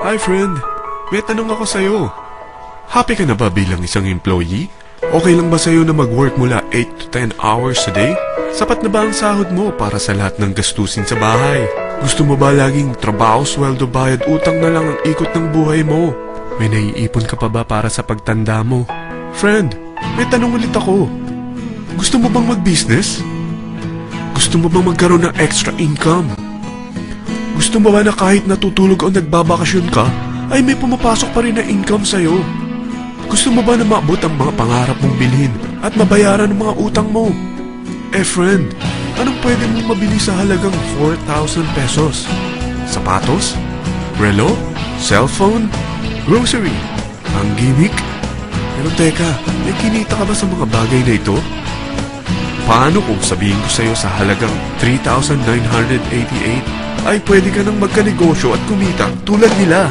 Hi friend, may tanong ako sa'yo. Happy ka na ba bilang isang employee? Okay lang ba sa'yo na mag-work mula 8 to 10 hours a day? Sapat na ba ang sahod mo para sa lahat ng gastusin sa bahay? Gusto mo ba laging trabaho, sweldo, bayad, utang na lang ang ikot ng buhay mo? May naiipon ka pa ba para sa pagtanda mo? Friend, may tanong ulit ako. Gusto mo bang mag-business? Gusto mo bang magkaroon ng extra income? Gusto mo ba na kahit natutulog o nagbabakasyon ka, ay may pumapasok pa rin na income sa'yo? Gusto mo ba na maabot ang mga pangarap mong bilhin at mabayaran ang mga utang mo? Eh friend, anong pwede mong mabili sa halagang 4,000 pesos? Sapatos? Relo? Cellphone? Grocery? Ang gimmick? Pero teka, may kinita ka ba sa mga bagay na ito? Paano kung sabihin ko sa'yo sa halagang 3,988 ay pwede ka nang magkanegosyo at kumita tulad nila?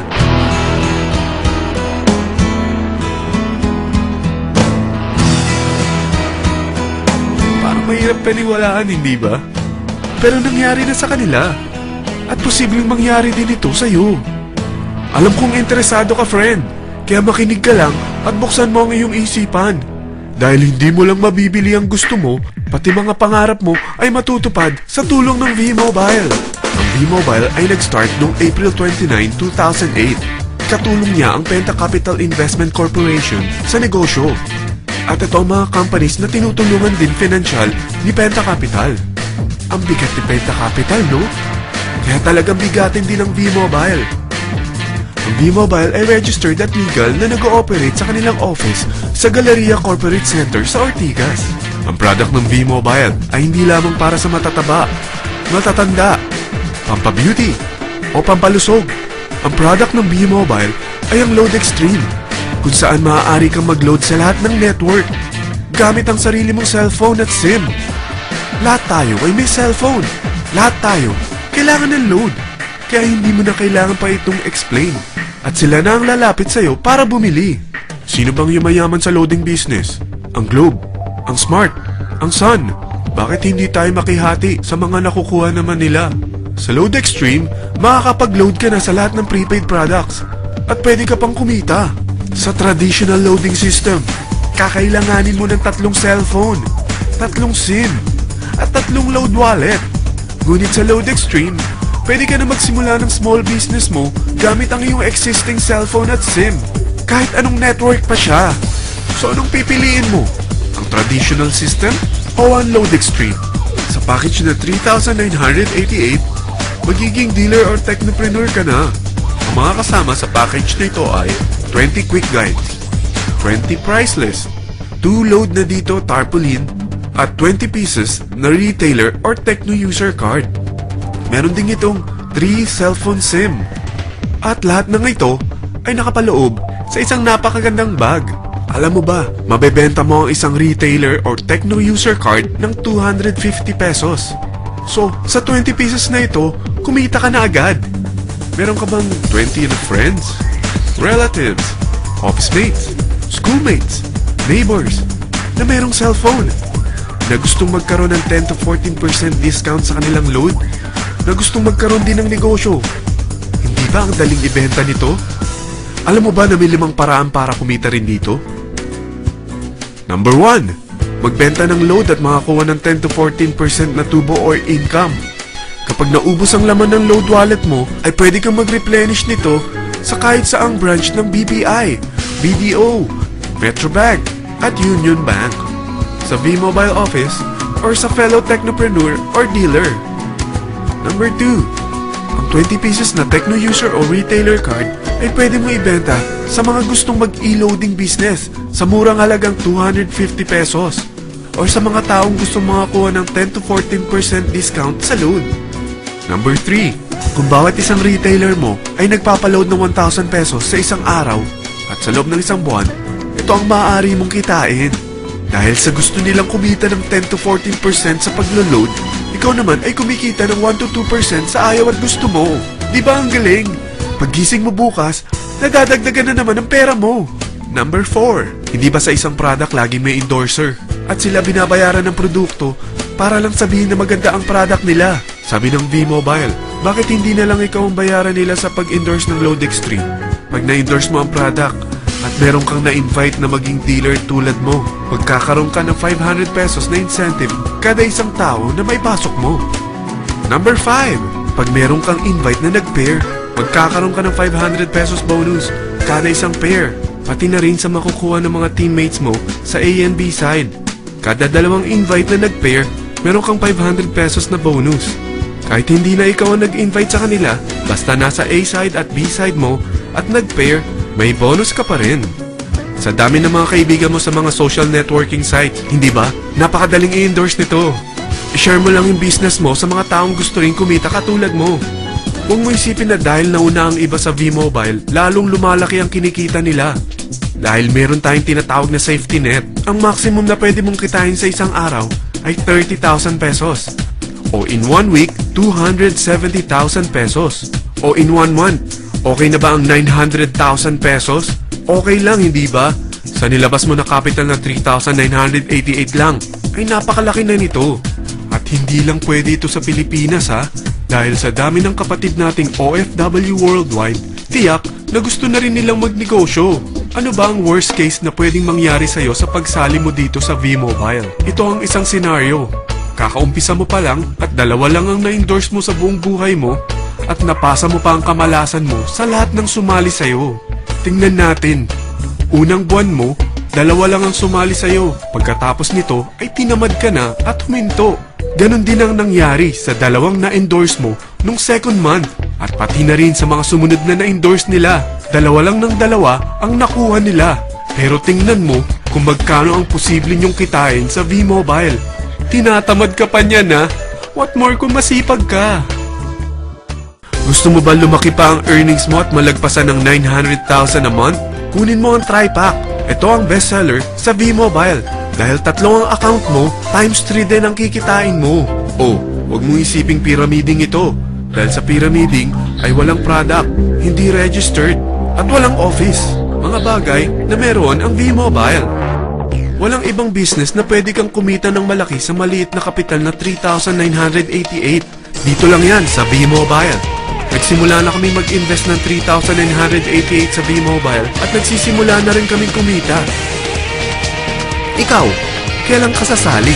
Parang mahirap paniwalaan, hindi ba? Pero nangyari na sa kanila. At posibleng mangyari din ito sa'yo. Alam kong interesado ka, friend. Kaya makinig ka lang at buksan mo ang iyong isipan. Dahil hindi mo lang mabibili ang gusto mo, pati mga pangarap mo ay matutupad sa tulong ng V-Mobile. Ang V-Mobile ay nag-start noong April 29, 2008. Katulong niya ang Penta Capital Investment Corporation sa negosyo. At ito ang mga companies na tinutulungan din financial ni Penta Capital. Ang bigat ni Penta Capital, no? Kaya talagang bigatin din ang V-Mobile. Ang V-Mobile ay registered at legal na nag-ooperate sa kanilang office sa Galleria Corporate Center sa Ortigas. Ang product ng V-Mobile ay hindi lamang para sa matataba, matatanda, pampabeauty, o pampalusog. Ang product ng V-Mobile ay ang Load Extreme, kung saan maaari kang mag-load sa lahat ng network gamit ang sarili mong cellphone at SIM. Lahat tayo ay may cellphone. Lahat tayo kailangan ng load. Kaya hindi mo na kailangan pa itong explain. At sila na ang lalapit sa'yo para bumili. Sino bang yumayaman sa loading business? Ang Globe, ang Smart, ang Sun. Bakit hindi tayo makihati sa mga nakukuha naman nila? Sa Load Extreme, makakapag-load ka na sa lahat ng prepaid products. At pwede ka pang kumita. Sa traditional loading system, kakailanganin mo ng 3 cellphone, 3 SIM, at 3 load wallet. Ngunit sa Load Extreme, pwede ka na magsimula ng small business mo gamit ang iyong existing cellphone at SIM. Kahit anong network pa siya. So anong pipiliin mo? Ang traditional system o ang Load Extreme? Sa package na 3,988, magiging dealer or technopreneur ka na. Ang mga kasama sa package na ito ay 20 quick guides, 20 price list, 2 load na dito tarpaulin, at 20 pieces na retailer or techno user card. Meron din itong 3 cellphone SIM. At lahat ng ito ay nakapaloob sa isang napakagandang bag. Alam mo ba, mabebenta mo ang isang retailer or techno user card ng 250 pesos. So, sa 20 pieces na ito, kumita ka na agad. Meron ka bang 20 na friends, relatives, office mates, schoolmates, neighbors na merong cellphone, na gustong magkaroon ng 10 to 14% discount sa kanilang load, na gustong magkaroon din ng negosyo? Hindi ba ang daling ibenta nito? Alam mo ba na may 5 paraan para kumita rin dito? Number 1, magbenta ng load at makakuha ng 10 to 14% na tubo or income. Kapag naubos ang laman ng load wallet mo, ay pwede kang mag-replenish nito sa kahit saang branch ng BPI, BDO, Metrobank, at Union Bank, sa V-Mobile office, or sa fellow technopreneur or dealer. Number 2, ang 20 pieces na techno user o retailer card ay pwede mo ibenta sa mga gustong mag-e-loading business sa murang halagang 250 pesos, or sa mga taong gustong makakuha ng 10 to 14% discount sa load. Number 3, kung bawat isang retailer mo ay nagpapaload ng 1,000 pesos sa isang araw, at sa loob ng isang buwan, ito ang maaari mong kitain. Dahil sa gusto nilang kumita ng 10 to 14% sa paglo-load, ikaw naman ay kumikita ng 1 to 2% sa ayaw at gusto mo. Di ba ang galing? Paggising mo bukas, nadadagdagan na naman ang pera mo. Number 4, hindi ba sa isang product laging may endorser? At sila binabayaran ng produkto para lang sabihin na maganda ang product nila. Sabi ng V-Mobile, Bakit hindi na lang ikaw ang bayaran nila sa pag-endorse ng Lodex 3? Pag na-endorse mo ang product at meron kang na-invite na maging dealer tulad mo, magkakaroon ka ng 500 pesos na incentive kada isang tao na may pasok mo. Number 5. Pag meron kang invite na nag-pair, magkakaroon ka ng 500 pesos bonus kada isang pair, pati na rin sa makukuha ng mga teammates mo sa A and B side. Kada dalawang invite na nag-pair, meron kang 500 pesos na bonus. Kahit hindi na ikaw ang nag-invite sa kanila, basta nasa A side at B side mo at nag-pair, may bonus ka pa rin. Sa dami ng mga kaibigan mo sa mga social networking sites, hindi ba? Napakadaling i-endorse nito. I-share mo lang yung business mo sa mga taong gusto rin kumita katulad mo. Huwag mo isipin na dahil nauna ang iba sa V-Mobile, lalong lumalaki ang kinikita nila. Dahil meron tayong tinatawag na safety net, ang maximum na pwede mong kitain sa isang araw ay 30,000 pesos. O in 1 week, 270,000 pesos. O in 1 month, okay na ba ang 900,000 pesos? Okay lang, hindi ba? Sa nilabas mo na capital na 3,988 lang, ay napakalaki na nito. At hindi lang pwede ito sa Pilipinas ha, dahil sa dami ng kapatid nating OFW worldwide, tiyak na gusto na rin nilang magnegosyo. Ano ba ang worst case na pwedeng mangyari sa'yo sa pagsali mo dito sa V-Mobile? Ito ang isang senaryo. Kakaumpisa mo pa lang at dalawa lang ang na-endorse mo sa buong buhay mo at napasa mo pa ang kamalasan mo sa lahat ng sumali sa'yo. Tingnan natin. Unang buwan mo, dalawa lang ang sumali sa'yo. Pagkatapos nito ay tinamad ka na at huminto. Ganon din ang nangyari sa dalawang na-endorse mo nung second month at pati na rin sa mga sumunod na na-endorse nila. Dalawa lang ng dalawa ang nakuha nila. Pero tingnan mo kung magkano ang posible nyong kitain sa V-Mobile. Tinatamad ka pa niyan ha? What more kung masipag ka? Gusto mo ba lumaki pa ang earnings mo at malagpasan ng 900,000 a month? Kunin mo ang TriPack. Ito ang bestseller sa V-Mobile. Dahil 3 ang account mo, times 3 din ang kikitain mo. Oh, huwag mong isiping pyramiding ito. Dahil sa pyramiding ay walang product, hindi registered, at walang office. Mga bagay na meron ang V-Mobile. Walang ibang business na pwede kang kumita ng malaki sa maliit na kapital na 3,988. Dito lang yan sa V-Mobile. Nagsimula na kami mag-invest ng 3,988 sa V-Mobile at nagsisimula na rin kaming kumita. Ikaw, kailan ka sasali?